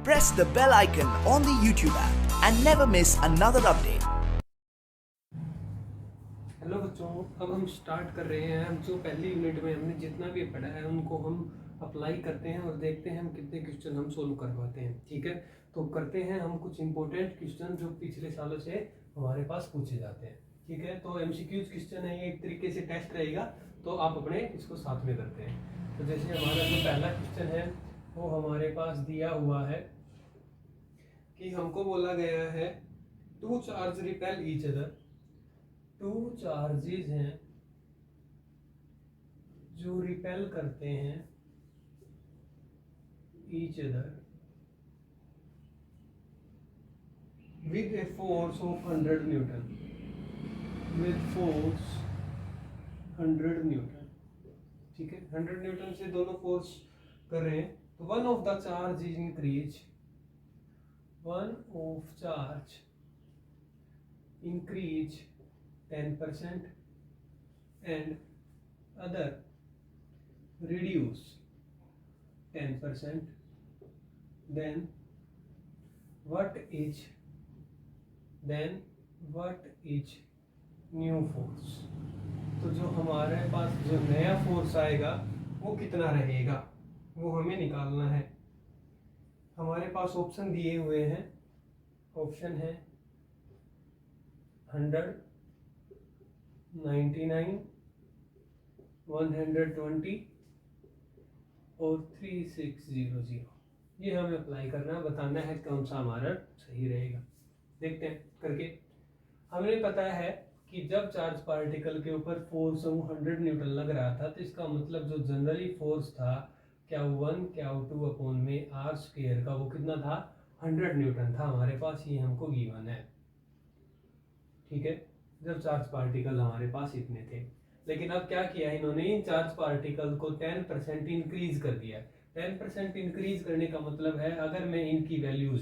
press the bell icon on the YouTube app and never miss another update. Hello बच्चों, अब हम start कर रहे हैं। हम जो पहली यूनिट में हमने जितना भी पढ़ा है उनको हम अप्लाई करते हैं और देखते हैं हम कितने क्वेश्चन हम सोल्व कर पाते हैं। ठीक है, तो करते हैं हम कुछ इंपॉर्टेंट क्वेश्चन जो पिछले सालों से हमारे पास पूछे जाते हैं। ठीक है, तो एमसीक्यूज क्वेश्चन है, ये एक तरीके से टेस्ट रहेगा, तो आप अपने इसको साथ में करते हैं। तो जैसे हमारा जो पहला क्वेश्चन है वो हमारे पास दिया हुआ है कि हमको बोला गया है two charge repel each other. Two charges हैं जो रिपेल करते हैं each other with a force of 100 newton. With force 100 newton. ठीक है, 100 न्यूटन से दोनों फोर्स कर रहे हैं। तो one of the charge is increase, one of charge increase 10% and other reduce 10%, then what is new force? तो जो हमारे पास जो नया फोर्स आएगा वो कितना रहेगा वो हमें निकालना है। हमारे पास ऑप्शन दिए हुए हैं। ऑप्शन है 100, 99, 120 और 3600। ये हमें अप्लाई करना है, बताना है कौन सा हमारा सही रहेगा। देखते हैं करके। हमें पता है कि जब चार्ज पार्टिकल के ऊपर फोर्स 100 न्यूटन लग रहा था, तो इसका मतलब जो जनरली फोर्स था Q1 Q2 अपॉन में आर स्क्वायर का, वो कितना था? 100 न्यूटन था हमारे पास। ये हमको गिवन है। ठीक है, जब चार्ज पार्टिकल हमारे पास इतने थे। लेकिन अब क्या किया इन्होंने, इन चार्ज पार्टिकल को 10% इंक्रीज कर दिया। 10% इंक्रीज करने का मतलब है, अगर मैं इनकी वैल्यूज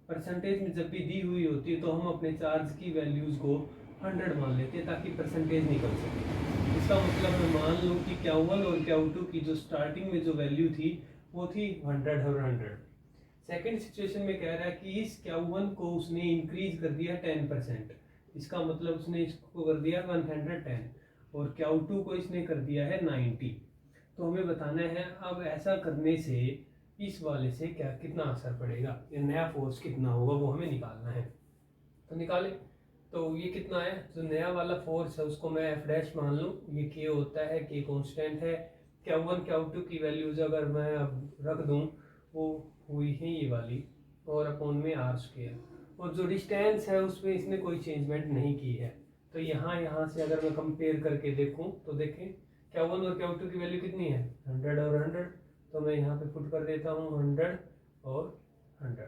परसेंटेज में जब भी दी हुई होती है तो हम अपने चार्ज की वैल्यूज को 100 मान लेते हैं ताकि परसेंटेज निकल सके। इसका मतलब मैं मान लूँ कि Q1 और Q2 की जो स्टार्टिंग में जो वैल्यू थी वो थी 100 और 100। सेकेंड सिचुएशन में कह रहा है कि इस Q1 को उसने इंक्रीज कर दिया 10%। इसका मतलब उसने इसको कर दिया 110 और Q2 को इसने कर दिया है 90। तो हमें बताना है अब ऐसा करने से इस वाले से क्या कितना असर पड़ेगा, ये नया फोर्स कितना होगा वो हमें निकालना है। तो निकाले। तो ये कितना है, जो नया वाला फोर्स है उसको मैं एफ डैश मान लूँ। ये के होता है, के कांस्टेंट है। Q1 Q2 की वैल्यूज अगर मैं अब रख दूँ वो हुई है ये वाली, और अपॉन में आर स्क्वायर। और जो डिस्टेंस है उसमें इसने कोई चेंजमेंट नहीं की है। तो यहाँ से अगर मैं कंपेयर करके देखूँ तो देखें Q1 और Q2 की वैल्यू कितनी है? 100 और 100। तो मैं यहाँ पे पुट कर देता हूँ 100 और 100।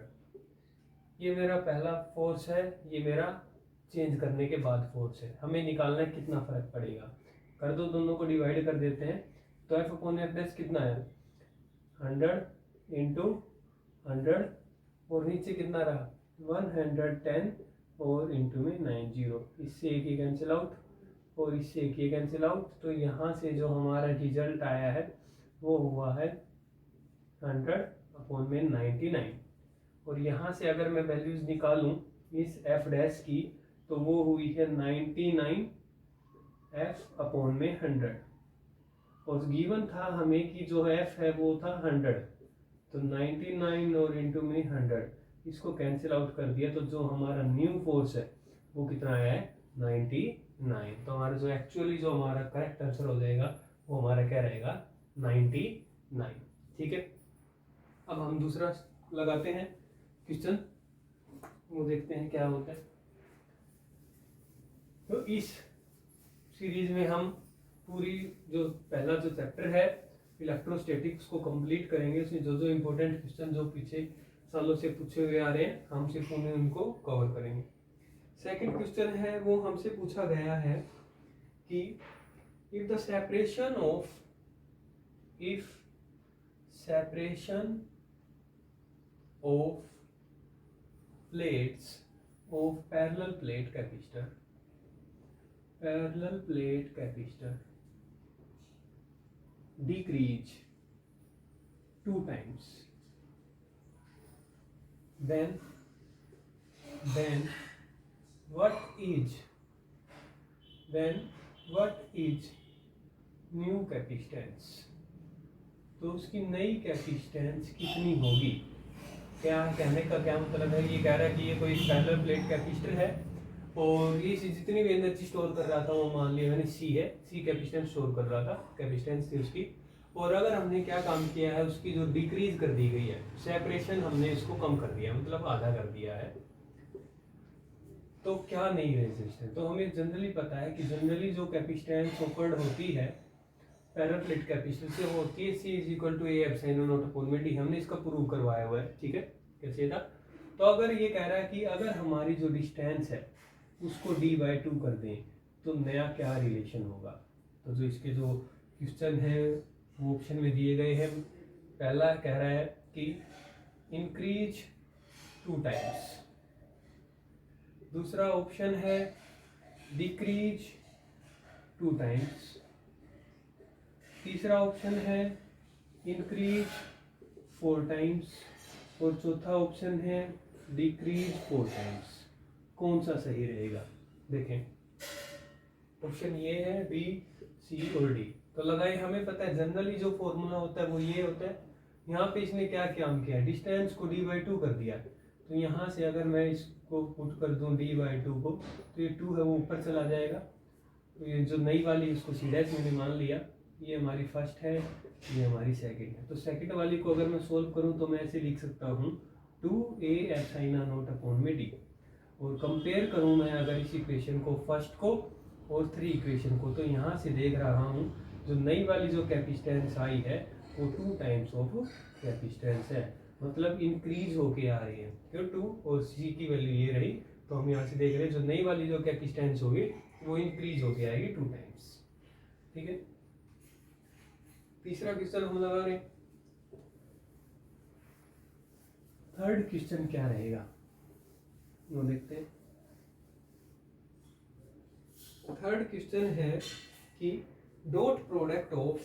ये मेरा पहला फोर्स है, ये मेरा चेंज करने के बाद फोर्स है। हमें निकालना है कितना फर्क पड़ेगा। कर दो, दोनों को डिवाइड कर देते हैं। तो एफ अपॉन एफ डैश कितना है? 100 इंटू 100 और नीचे कितना रहा? 110 और इंटू में 90। इससे एक ही कैंसिल आउट और इससे एक ही कैंसिल आउट। तो यहाँ से जो हमारा रिजल्ट आया है वो हुआ है 100 अपॉन में 99। और यहाँ से अगर मैं वैल्यूज निकालूं इस एफ डैश की तो वो हुई है 99 एफ अपॉन में 100। और गिवन था हमें कि जो एफ है वो था 100। तो 99 और इंटू में 100, इसको कैंसिल आउट कर दिया। तो जो हमारा न्यू फोर्स है वो कितना आया है? 99। तो हमारा जो एक्चुअली जो हमारा करेक्ट आंसर हो जाएगा वो हमारा क्या रहेगा? 99। ठीक है, अब हम दूसरा लगाते हैं क्वेश्चन, वो देखते हैं क्या होता है। तो इस सीरीज में हम पूरी जो पहला जो चैप्टर है इलेक्ट्रोस्टैटिक्स को कंप्लीट करेंगे। उसमें जो जो इम्पोर्टेंट क्वेश्चन जो पीछे सालों से पूछे हुए आ रहे हैं हम सिर्फ उन्हें उनको कवर करेंगे। सेकंड क्वेश्चन है वो हमसे पूछा गया है कि if the separation of plates of parallel plate capacitor decrease 2 times, then what is new capacitance, तो उसकी नई कैपेसिटेंस कितनी होगी। क्या कहने का क्या मतलब है, ये कह रहा है कि ये कोई पैरेलल प्लेट कैपेसिटर है और ये जितनी भी एनर्जी स्टोर कर रहा था वो मान लिया मैंने सी है, सी कैपेसिटेंस स्टोर कर रहा था, कैपेसिटेंस थी उसकी। और अगर हमने क्या काम किया है, उसकी जो डिक्रीज कर दी गई है, सेपरेशन हमने इसको कम कर दिया, मतलब आधा कर दिया है, तो क्या नई रेजिस्टेंस। तो हमें जनरली पता है कि जनरली जो कैपेसिटेंस ऑफर्ड होती है पैरेलल प्लेट कैपेसिटर से वो होती है C = A epsilon not upon में D। हमने इसका प्रूव करवाया हुआ है, ठीक है, कैसे था। तो अगर ये कह रहा है कि अगर हमारी जो डिस्टेंस है उसको D/2 कर दें तो नया क्या रिलेशन होगा। तो जो इसके जो क्वेश्चन है वो ऑप्शन में दिए गए हैं। पहला कह रहा है कि इंक्रीज 2 टाइम्स, दूसरा ऑप्शन है डिक्रीज 2 टाइम्स, तीसरा ऑप्शन है इंक्रीज 4 टाइम्स और चौथा ऑप्शन है डिक्रीज 4 टाइम्स। कौन सा सही रहेगा, देखें ऑप्शन ये है बी, सी और डी। तो लगाए, हमें पता है जनरली जो फॉर्मूला होता है वो ये होता है। यहाँ पे इसने क्या काम किया, डिस्टेंस को D/2 कर दिया। तो यहाँ से अगर मैं इसको पुट कर दूँ D/2 को, तो ये 2 है वो ऊपर चला जाएगा। तो ये जो नई वाली इसको सीधा मैंने मान लिया, ये हमारी फर्स्ट है, ये हमारी सेकंड है। तो सेकंड वाली को अगर मैं सोल्व करूं तो मैं ऐसे लिख सकता हूं 2A एप्सिलॉन नॉट अपॉन में D। और कंपेयर करूं मैं अगर इस इक्वेशन को फर्स्ट को और 3 इक्वेशन को, तो यहाँ से देख रहा हूं जो नई वाली जो कैपेसिटेंस आई है वो 2 टाइम्स ऑफ कैपेसिटेंस है, मतलब इंक्रीज होके आ रही है। क्यों 2 और C की वैल्यू ये रही, तो हम यहाँ से देख रहे हैं जो नई वाली जो कैपेसिटेंस होगी वो इंक्रीज होके आएगी 2 टाइम्स, ठीक है। तीसरा क्वेश्चन हम लगा रहे, थर्ड क्वेश्चन क्या रहेगा वो देखते हैं। थर्ड क्वेश्चन है कि dot product of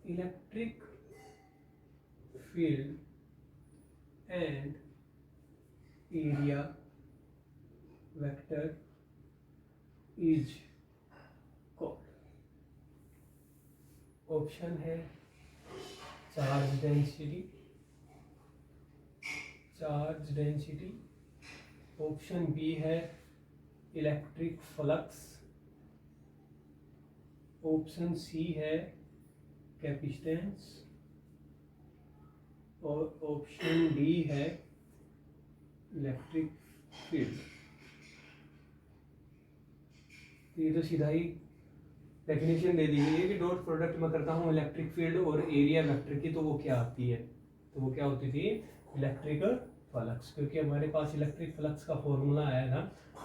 electric field and area vector is called. Option है चार्ज डेंसिटी, ऑप्शन बी है इलेक्ट्रिक फ्लक्स, ऑप्शन सी है कैपेसिटेंस और ऑप्शन डी है इलेक्ट्रिक फील्ड। ये तो सीधा ही डेफिनेशन दे दी गई है कि डॉट प्रोडक्ट में करता हूँ इलेक्ट्रिक फील्ड और एरिया वेक्टर की, तो वो क्या आती है, तो वो क्या होती थी इलेक्ट्रिक फ्लक्स। क्योंकि हमारे पास इलेक्ट्रिक फ्लक्स का फॉर्मूला आया था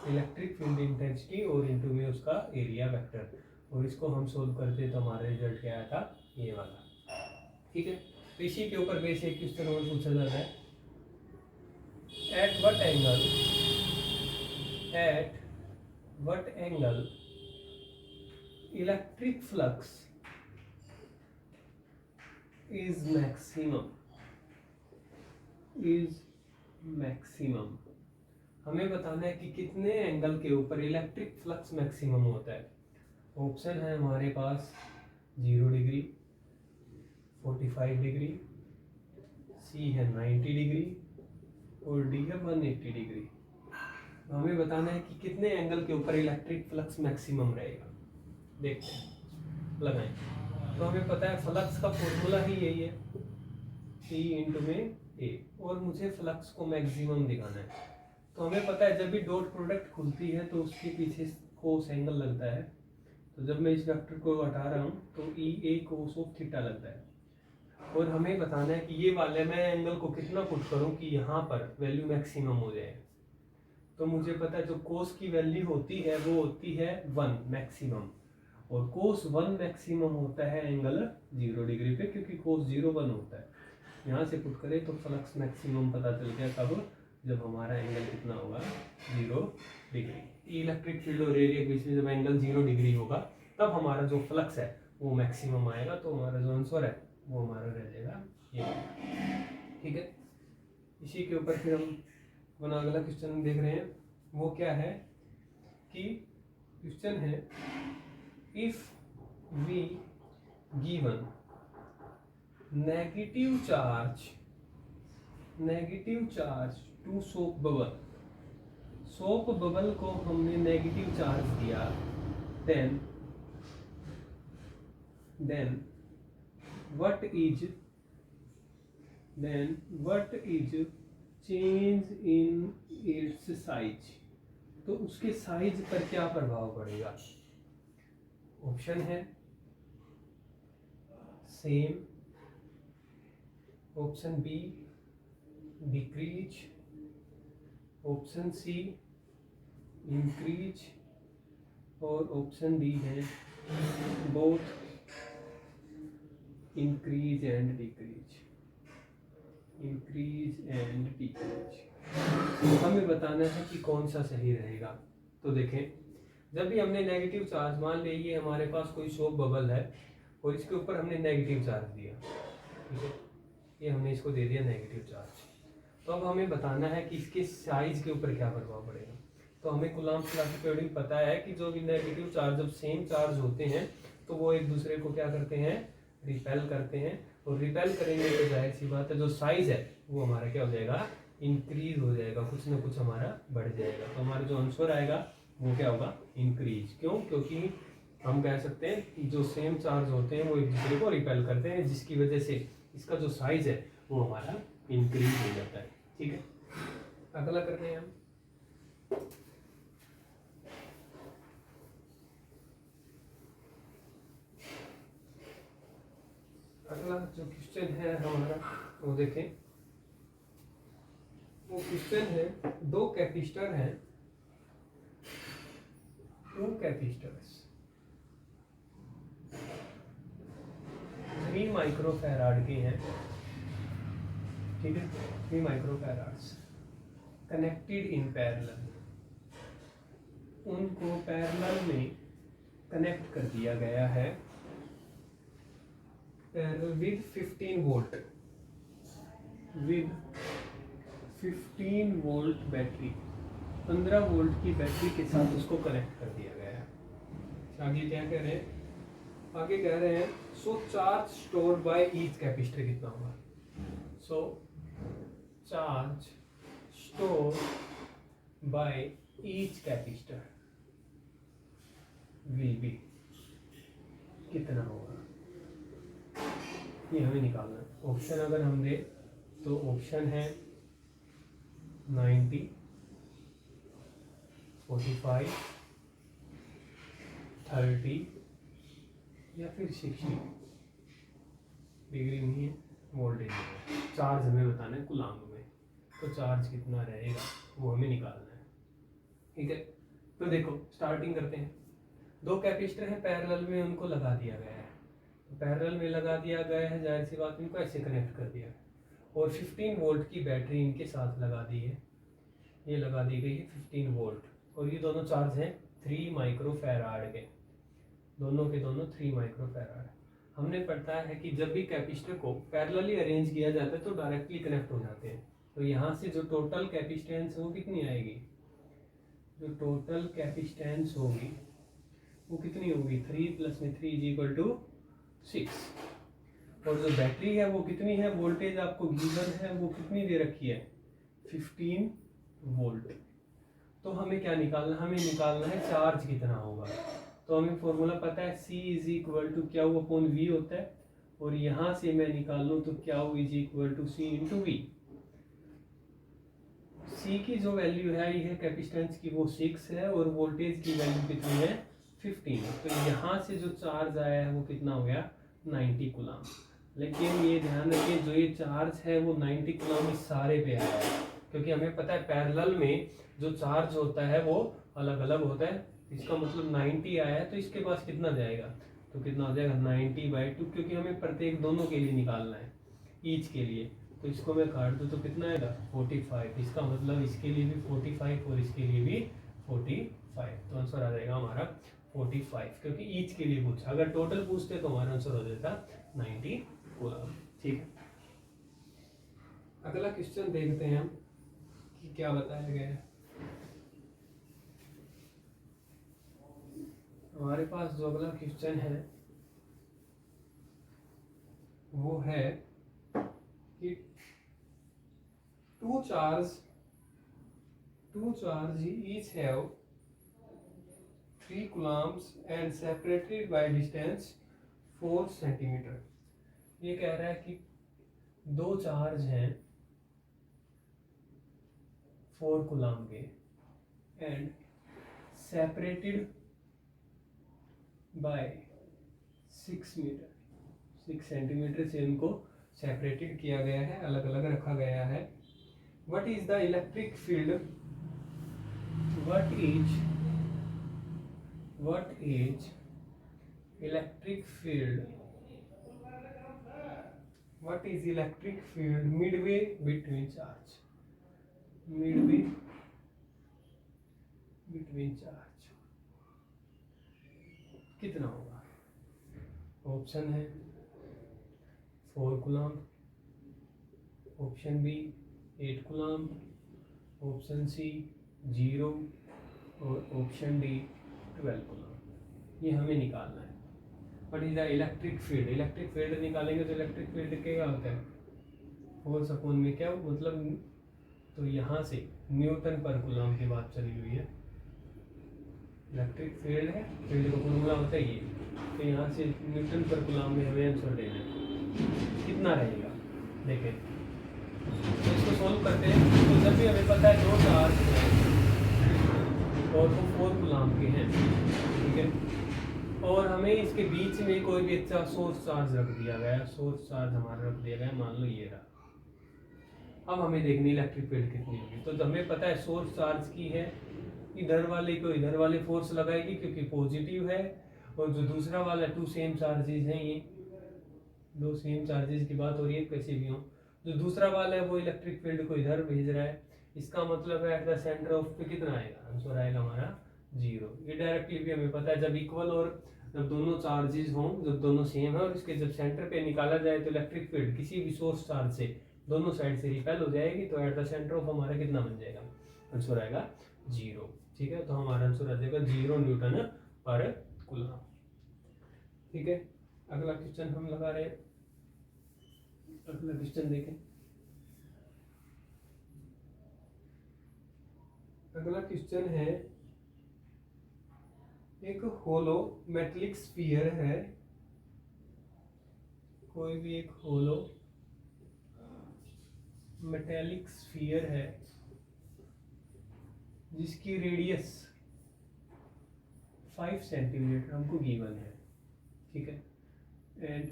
इलेक्ट्रिक फील्ड इंटेंसिटी और इनटू में उसका एरिया वेक्टर, और इसको हम सोल्व करते तो हमारा रिजल्ट क्या आया था, ये वाला, ठीक है। तो इसी के ऊपर बेस एक क्वेश्चन और पूछा जाता है, eight what angle electric flux is maximum। हमें बताना है कि कितने एंगल के ऊपर इलेक्ट्रिक फ्लक्स मैक्सिमम होता है। ऑप्शन है हमारे पास 0 डिग्री, 45 डिग्री, सी है 90 डिग्री और डी है 180 डिग्री। तो हमें बताना है कि कितने एंगल के ऊपर इलेक्ट्रिक फ्लक्स मैक्सिमम रहेगा। देखते हैं, लगाएं। तो हमें पता है फ्लक्स का फॉर्मूला ही यही है, P इंटू में A, और मुझे फ्लक्स को मैक्सिमम दिखाना है। तो हमें पता है जब भी डॉट प्रोडक्ट खुलती है तो उसके पीछे कोस एंगल लगता है। तो जब मैं इस वेक्टर को हटा रहा हूँ तो EA कोस ऑफ थीटा लगता है। और हमें बताना है कि ये वाले मैं एंगल को कितना पुट करूँ कि यहाँ पर वैल्यू मैक्सिमम हो जाए। तो मुझे पता है जो कोस की वैल्यू होती है वो होती है 1 मैक्सिमम, और कोस 1 मैक्सिमम होता है एंगल 0 डिग्री पे, क्योंकि कोस 0 1 होता है। यहाँ से पुट करें तो फ्लक्स मैक्सिमम पता चल गया कब, जब हमारा एंगल कितना होगा 0 डिग्री। इलेक्ट्रिक फील्ड और एरिया के बीच में जब एंगल 0 डिग्री होगा तब हमारा जो फ्लक्स है वो मैक्सिमम आएगा, तो हमारा जो आंसर है वो हमारा रह जाएगा ये। ठीक है, इसी के ऊपर फिर हम अपना अगला क्वेश्चन देख रहे हैं। वो क्या है कि क्वेश्चन है, if we given negative charge to soap bubble, soap bubble को हमने नेगेटिव चार्ज दिया, then what is change in its size, तो उसके साइज पर क्या प्रभाव पड़ेगा। ऑप्शन है same, option B decrease, option C increase, और ऑप्शन डी है बोथ इंक्रीज एंड डिक्रीज। तो हमें बताना है कि कौन सा सही रहेगा। तो देखें, जब भी हमने नेगेटिव चार्ज, मान लिया ये हमारे पास कोई सोप बबल है और इसके ऊपर हमने नेगेटिव चार्ज दिया, ठीक है, ये हमने इसको दे दिया नेगेटिव चार्ज, तो अब हमें बताना है कि इसके साइज के ऊपर क्या प्रभाव पड़ेगा। तो हमें कूलम्ब्स लॉ के अकॉर्डिंग पता है कि जो भी नेगेटिव चार्ज जब सेम चार्ज होते हैं तो वो एक दूसरे को क्या करते हैं, रिपेल करते हैं, और रिपेल करेंगे तो जाहिर सी बात है जो साइज है वो हमारा क्या हो जाएगा, इंक्रीज हो जाएगा, कुछ ना कुछ हमारा बढ़ जाएगा। तो हमारा जो आंसर आएगा वो क्या होगा, इंक्रीज। क्यों? क्योंकि हम कह सकते हैं कि जो सेम चार्ज होते हैं वो एक दूसरे को रिपेल करते हैं, जिसकी वजह से इसका जो साइज है वो हमारा इंक्रीज हो जाता है। ठीक है, अगला करते हैं हम। अगला जो क्वेश्चन है हमारा वो देखें, वो क्वेश्चन है, दो कैपेसिटर हैं, 2 कैपेसिटर्स 3 माइक्रोफैराड के हैं, ठीक है, 3 माइक्रोफैराड्स कनेक्टेड इन पैरेलल, उनको पैरेलल में कनेक्ट कर दिया गया है with 15 volt, with 15 volt battery, 15 volt की बैटरी के साथ उसको कनेक्ट कर दिया गया है। आगे क्या कह रहे हैं, आगे कह रहे हैं so charge store by each capacitor कितना होगा। So charge store by each capacitor will be, कितना होगा ये हमें निकालना है। ऑप्शन अगर हम दे तो ऑप्शन है 90, 45, 30 या फिर 60 डिग्री नहीं है, वोल्टेज है। चार्ज हमें बताना है कूलम्ब में, तो चार्ज कितना रहेगा वो हमें निकालना है। ठीक है, तो देखो स्टार्टिंग करते हैं। 2 कैपेसिटर हैं पैरेलल में, उनको लगा दिया गया है, पैरेलल में लगा दिया गया है, जाहिर सी बात इनको ऐसे कनेक्ट कर दिया है, और 15 वोल्ट की बैटरी इनके साथ लगा दी है, ये लगा दी गई है 15 वोल्ट, और ये दोनों चार्ज हैं 3 माइक्रोफैराड के, दोनों के दोनों 3 माइक्रोफैराड। हमने पढ़ा है कि जब भी कैपेसिटर को पैरेलली अरेंज किया जाता है तो डायरेक्टली कनेक्ट हो जाते हैं, तो यहाँ से जो टोटल कैपेसिटेंस वो कितनी आएगी, जो टोटल कैपेसिटेंस होगी वो कितनी होगी, 3 + 3 = 6, और जो बैटरी है वो कितनी है, वोल्टेज आपको गिवन है वो कितनी दे रखी है, 15 वोल्ट। तो हमें क्या निकालना, हमें निकालना है चार्ज कितना होगा। तो हमें फॉर्मूला पता है C = Q/V होता है, और यहाँ से मैं निकाल लूँ तो Q = C × V। C की जो वैल्यू है ये है कैपेसिटेंस की, वो 6 है, और वोल्टेज की वैल्यू कितनी है, 15। तो यहाँ से जो चार्ज आया है वो कितना हो गया, 90 कूलम्ब। लेकिन ये ध्यान रखिए जो ये चार्ज है वो 90 कूलम्ब इस सारे पे आया है, क्योंकि हमें पता है पैरेलल में जो चार्ज होता है वो अलग अलग होता है। इसका मतलब 90 आया है, तो इसके पास कितना जाएगा, तो कितना हो जाएगा 90/2, क्योंकि हमें प्रत्येक दोनों के लिए निकालना है, ईच के लिए। तो इसको मैं काट दूँ तो कितना आएगा, 45। इसका मतलब इसके लिए भी 45 और इसके लिए भी 45, तो आंसर आ जाएगा हमारा 45, क्योंकि ईच के लिए पूछा, अगर टोटल पूछते तो हमारा आंसर हो जाता 90 कूलम। ठीक है, अगला क्वेश्चन देखते हैं हम कि क्या बताया गया है। हमारे पास जो अगला क्वेश्चन है वो है कि two charge each have 3 coulombs and separated by distance 4 centimeter। ये कह रहा है कि दो चार्ज हैं 4 कूलम के and separated by 6 metre, 6 centimetre से इनको सेपरेटेड किया गया है, अलग अलग रखा गया है। What is the electric field? What is electric field? What is electric field midway between charge? Midway between charge कितना होगा? ऑप्शन है 4 coulomb, option B 8 coulomb, option C 0 और ऑप्शन डी 12 कूलम। ये हमें निकालना है। What is the electric field? Electric field निकालेंगे तो इलेक्ट्रिक फील्ड क्या होता है? फोर्स अपॉन में क्या मतलब, तो यहाँ से न्यूटन पर कूलम की बात चली हुई है। इलेक्ट्रिक फील्ड है, फील्ड का फॉर्मूला होता है ये, तो यहाँ से न्यूटन पर कूलम में हमें आंसर देना है। कितना रहेगा देखें, तो इसको सॉल्व करते हैं। तो जब भी हमें पता है दो चार्ज हैं और वो 4 कूलम के हैं, ठीक है, और हमें इसके बीच में कोई भी अच्छा सोर्स चार्ज रख दिया गया है, सोर्स चार्ज हमारा रख दिया गया है, मान लो ये रहा। अब हमें देखनी इलेक्ट्रिक फील्ड कितनी होगी। तो हमें पता है सोर्स चार्ज की है, इधर वाले को इधर वाले फोर्स लगाएगी क्योंकि पॉजिटिव है, और जो दूसरा वाला 2 सेम चार्जेस हैं, ये 2 सेम चार्जेस की बात हो रही है, कैसे भी हो। जो दूसरा वाला है वो इलेक्ट्रिक फील्ड को इधर भेज रहा है, इसका मतलब है एट द सेंटर ऑफ पे कितना आएगा? आंसर आएगा हमारा 0। ये डायरेक्टली भी हमें पता है, जब इक्वल और जब दोनों चार्जेस हों, जब दोनों सेम है और इसके जब सेंटर पे निकाला जाए तो इलेक्ट्रिक फील्ड किसी भी सोर्स चार्ज से दोनों साइड से रिपेल हो जाएगी, तो एट द सेंटर ऑफ हमारा कितना बन जाएगा? आंसर आएगा 0। ठीक है, तो हमारा आंसर आ जाएगा 0 न्यूटन पर कूलम। ठीक है, अगला क्वेश्चन हम लगा रहे हैं। अगला क्वेश्चन देखें। अगला क्वेश्चन है, एक होलो मेटेलिक स्फीयर है, कोई भी एक होलो मेटेलिक स्फीयर है जिसकी रेडियस 5 सेंटीमीटर हमको गिवन है। ठीक है, एंड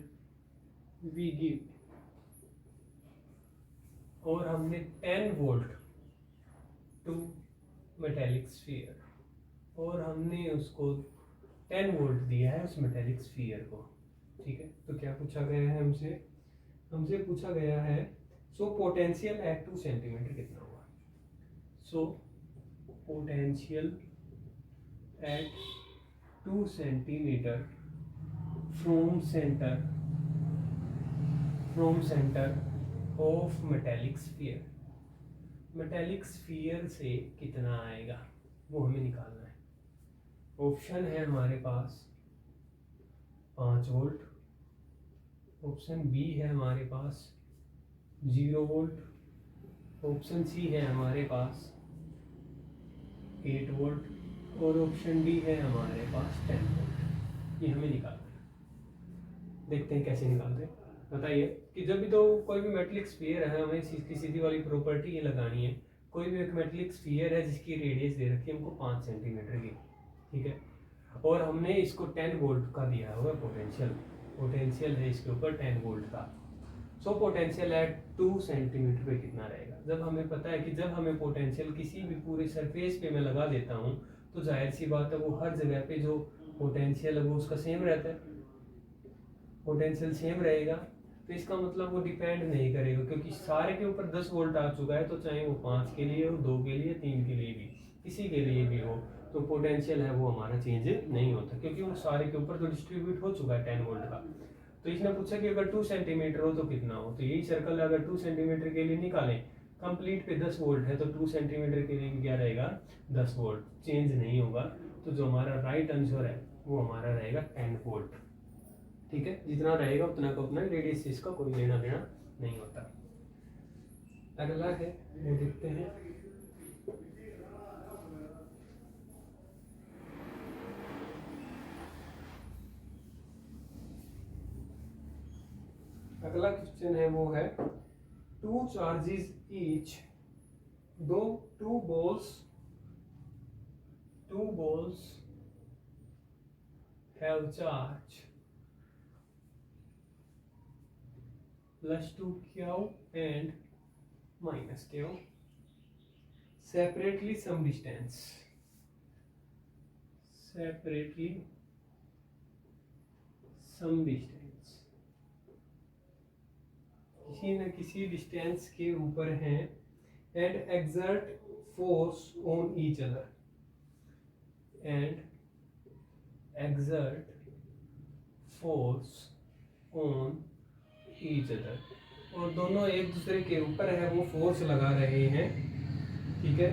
वी गिव, और हमने 10 वोल्ट टू मेटेलिक स्फीयर, और हमने उसको 10 वोल्ट दिया है उस मेटेलिक स्फीयर को। ठीक है, तो क्या पूछा गया है हमसे? हमसे पूछा गया है सो पोटेंशियल एट 2 सेंटीमीटर कितना हुआ? So potential at 2 centimetre from centre of metallic sphere. Metallic sphere से कितना आएगा वो हमें निकालना है। ऑप्शन है हमारे पास 5 वोल्ट, ऑप्शन बी है हमारे पास 0 वोल्ट, ऑप्शन सी है हमारे पास 8 वोल्ट, और ऑप्शन डी है हमारे पास 10 वोल्ट। ये हमें निकालना है। देखते हैं कैसे निकालते हैं। बताइए कि जब भी तो कोई भी मेटेलिक स्फीयर है, हमें इसकी सीधी वाली प्रॉपर्टी ये लगानी है। कोई भी एक मेटेलिक स्फीयर है जिसकी रेडियस दे रखी है हमको 5 सेंटीमीटर की, ठीक है, और हमने इसको 10 वोल्ट का दिया होगा पोटेंशियल है इसके ऊपर 10 वोल्ट का। सो पोटेंशियल एट 2 सेंटीमीटर पे कितना रहेगा? जब हमें पता है कि जब हमें पोटेंशियल किसी भी पूरे सरफेस पे मैं लगा देता हूँ तो जाहिर सी बात है वो हर जगह पे जो पोटेंशियल है वो उसका सेम रहता है, पोटेंशियल सेम रहेगा। तो इसका मतलब वो डिपेंड नहीं करेगा, क्योंकि सारे के ऊपर 10 वोल्ट आ चुका है, तो चाहे वो 5 के लिए हो, 2 के लिए, 3 के लिए भी, किसी के लिए भी हो, तो पोटेंशियल है वो हमारा चेंज नहीं होता, क्योंकि उन सारे के ऊपर तो डिस्ट्रीब्यूट हो चुका है 10 वोल्ट का। तो इसने पूछा कि अगर 2 सेंटीमीटर हो तो कितना हो, तो यही सर्कल अगर 2 सेंटीमीटर के लिए निकालें, कंप्लीट पे 10 वोल्ट है, तो 2 सेंटीमीटर के लिए क्या रहेगा 10 वोल्ट, चेंज नहीं होगा। तो जो हमारा राइट आंसर है वो हमारा रहेगा 10 वोल्ट। ठीक है, जितना रहेगा उतना का उतना, रेडियस से इसका कोई लेना देना नहीं होता। अगला है वो देखते हैं। अगला क्वेश्चन है वो है 2 charges each, two balls have charge +2 q and -q separately some distance, किसी न किसी डिस्टेंस के ऊपर हैं, and exert force on each other, और दोनों एक दूसरे के ऊपर है वो फोर्स लगा रहे हैं। ठीक है,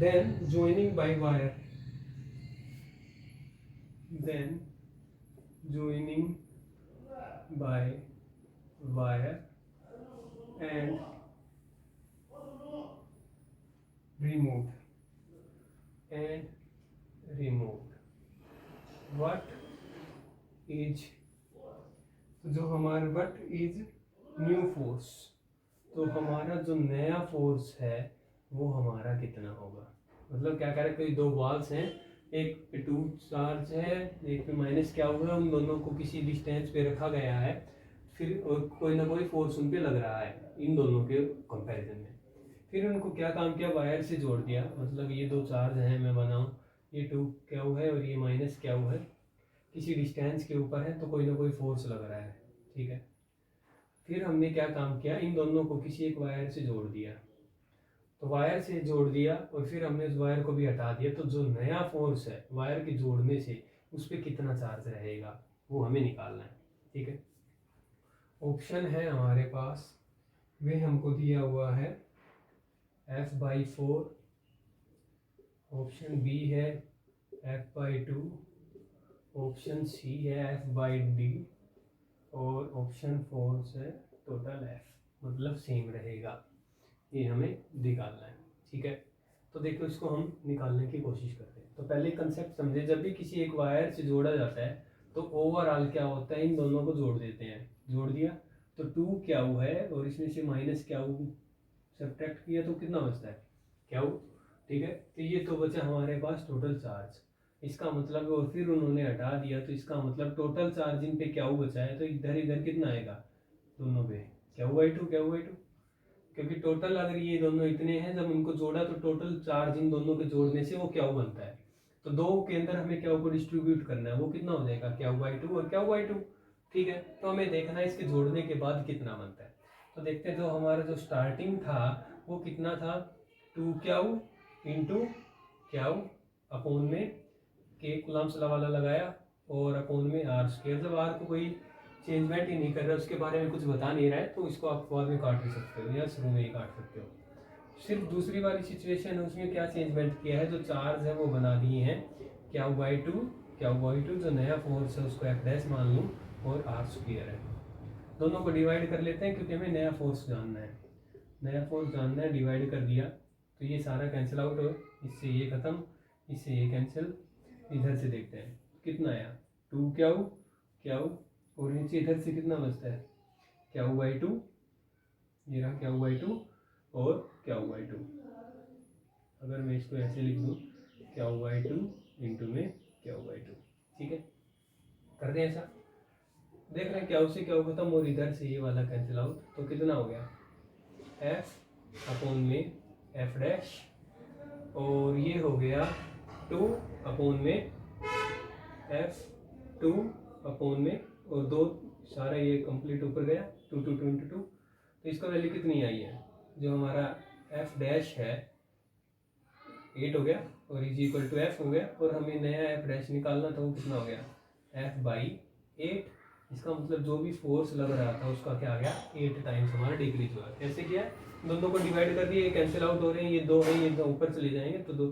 then joining by wire and removed what is new force, तो हमारा जो नया फोर्स है वो हमारा कितना होगा। मतलब क्या कह रहे हैं, कोई दो बॉल्स हैं, एक पे 2 चार्ज है, एक पे माइनस क्या हुआ है, उन दोनों को किसी डिस्टेंस पे रखा गया है, फिर और कोई ना कोई फोर्स उन पे लग रहा है इन दोनों के कंपैरिजन में। फिर उनको क्या काम किया, वायर से जोड़ दिया। मतलब ये 2 चार्ज हैं, मैं बनाऊं, ये 2 क्या हुआ है और ये माइनस क्या हुआ है, किसी डिस्टेंस के ऊपर है तो कोई ना कोई फोर्स लग रहा है। ठीक है, फिर हमने क्या काम किया, इन दोनों को किसी एक वायर से जोड़ दिया। तो वायर से जोड़ दिया और फिर हमने उस वायर को भी हटा दिया, तो जो नया फोर्स है वायर के जोड़ने से उस पर कितना चार्ज रहेगा वो हमें निकालना है। ठीक है, ऑप्शन है हमारे पास, वे हमको दिया हुआ है F/4, ऑप्शन बी है F/2, ऑप्शन सी है F/D और ऑप्शन 4 से टोटल F, मतलब सेम रहेगा। ये हमें निकालना है। ठीक है, तो देखो इसको हम निकालने की कोशिश करते हैं। तो पहले कंसेप्ट समझे, जब भी किसी एक वायर से जोड़ा जाता है तो ओवरऑल क्या होता है, इन दोनों को जोड़ देते हैं। जोड़ दिया तो 2 क्या हुआ है और इसमें से माइनस क्या हुआ सब्ट्रैक्ट किया तो कितना बचता है क्या हुआ। ठीक है, तो ये तो बचा हमारे पास टोटल चार्ज, इसका मतलब, और फिर उन्होंने हटा दिया तो इसका मतलब टोटल चार्ज इन पे क्या हुआ बचा है, तो इधर इधर कितना आएगा, दोनों पे क्या हुआ 2 क्या हुआ 2, क्योंकि टोटल अगर ये दोनों इतने हैं, जब उनको जोड़ा तो टोटल चार्ज इन दोनों के जोड़ने से वो क्या बनता है, तो 2 के अंदर हमें क्या को डिस्ट्रीब्यूट करना है, वो कितना हो जाएगा क्या हुआ 2 और क्या हुआ 2। ठीक है, तो हमें देखना है इसके जोड़ने के बाद कितना बनता है। तो देखते हैं, जो हमारा जो स्टार्टिंग था वो कितना था, 2 क्या इंटू क्या अपॉन में के कुलाम्स वाला लगाया और अपॉन में r²। जब r को कोई चेंजमेंट ही नहीं कर रहा, उसके बारे में कुछ बता नहीं रहा है, तो इसको आप बाद में काट भी सकते हो या शुरू में ही काट सकते हो। सिर्फ दूसरी वाली सिचुएशन है, उसमें क्या चेंजमेंट किया है, जो चार्ज है वो बना दिए हैं क्या हुआ 2 जो नया फोर्स है उसको F' मान लूँ और r² है। दोनों को डिवाइड कर लेते हैं क्योंकि हमें नया फोर्स जानना है, डिवाइड कर दिया तो ये सारा कैंसिल आउट हो, इससे ये खत्म, इससे ये कैंसिल। इधर से देखते हैं कितना आया, 2 क्या और नीचे इधर से कितना बचता है क्या हुआ 2, ये रहा क्या हुआ 2 और क्या हुआ 2। अगर मैं इसको ऐसे लिख दूँ क्या हुआ 2 इंटू में क्या हुआ 2। ठीक है, कर दें ऐसा, देख रहे हैं क्या उससे क्या खत्म और इधर से ये वाला कैंसिल आउट, तो कितना हो गया F अपॉन में F' और ये हो गया 2 अपॉन में F2 अपॉन में और 2 सारा ये कंप्लीट ऊपर गया 2 2 2 2। तो इसका वैल्यू कितनी आई है, जो हमारा F' है 8 हो गया और इज इक्वल टू एफ हो गया, और हमें नया एफ डैश निकालना था, वो कितना हो गया एफ बाई 8। इसका मतलब जो भी फोर्स लग रहा था उसका क्या आ गया 8 टाइम्स हमारा डिक्रीज हुआ। कैसे किया है, दोनों को डिवाइड कर दिए, कैंसिल आउट हो रहे हैं, ये 2 है, ये 2 ऊपर चले जाएंगे, तो 2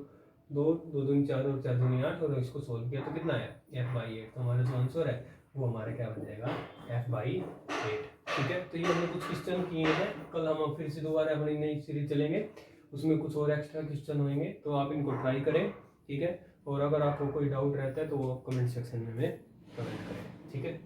2 2 दूनी 4 और 4 दूनी 8, और इसको सोल्व किया तो कितना आया एफ बाई 8। तो हमारा जो आंसर है वो हमारा क्या बन जाएगा एफ बाई 8। ठीक है, तो ये हमने कुछ क्वेश्चन किए हैं, कल हम फिर से दोबारा अपनी नई सीरीज चलेंगे, उसमें कुछ और एक्स्ट्रा क्वेश्चन होंगे, तो आप इनको ट्राई करें। ठीक है, और अगर आपको कोई डाउट रहता है तो वो कमेंट सेक्शन में कमेंट करें। ठीक है।